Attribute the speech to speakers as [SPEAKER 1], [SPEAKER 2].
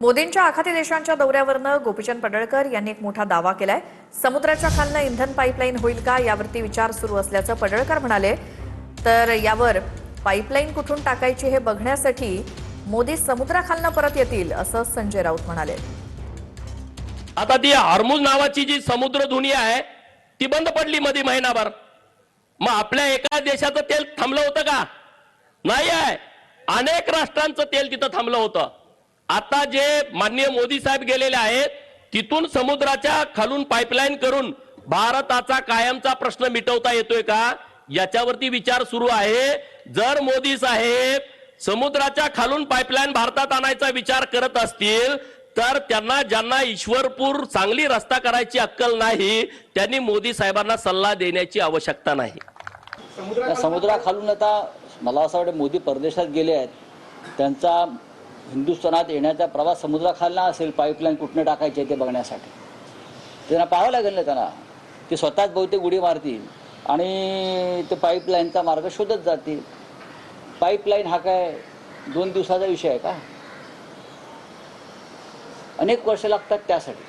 [SPEAKER 1] मोदींच्या आखाती देशांच्या दौऱ्यावरनं गोपीचंद पडळकर यांनी एक मोठा दावा केलाय। समुद्राच्या खालनं इंधन पाईपलाईन होईल का यावरती विचार सुरू असल्याचं पडळकर म्हणाले। तर यावर पाईपलाईन कुठून टाकायची हे बघण्यासाठी मोदी समुद्राखालनं परत येतील असं संजय राऊत म्हणाले।
[SPEAKER 2] आता ती हॉर्मुझ नावाची जी समुद्रधुनी आहे ती बंद पडली मध्ये महिनाभर। मग आपल्या एका देशाचं तेल थांबलं होतं का? नाही आहे। अनेक राष्ट्रांचं तेल तिथं थांबलं होतं। आता जे माननीय मोदी साहेब गेलेले आहेत तिथून समुद्राच्या खालून पाईपलाईन करून भारताचा कायमचा प्रश्न मिटवता येतोय का याच्यावरती विचार सुरू आहे। जर मोदी साहेब समुद्राच्या खालून पाईपलाईन भारतात आणायचा विचार करत असतील तर त्यांना ज्यांना ईश्वरपूर सांगली रस्ता करायची अक्कल नाही त्यांनी मोदी साहेबांना सल्ला देण्याची आवश्यकता नाही।
[SPEAKER 3] समुद्राखालून आता मला असं वाटतं मोदी परदेशात गेले आहेत, त्यांचा हिंदुस्थानात येण्याचा प्रवास समुद्राखालना असेल। पाईपलाईन कुठनं टाकायचे ते बघण्यासाठी त्यांना पाहावं लागेल ना। त्यांना ते स्वतःच बहुतेक उडी मारतील आणि ते पाईपलाईनचा मार्ग शोधत जातील। पाईपलाईन हा काय 2 दिवसाचा विषय आहे का? अनेक वर्ष लागतात त्यासाठी।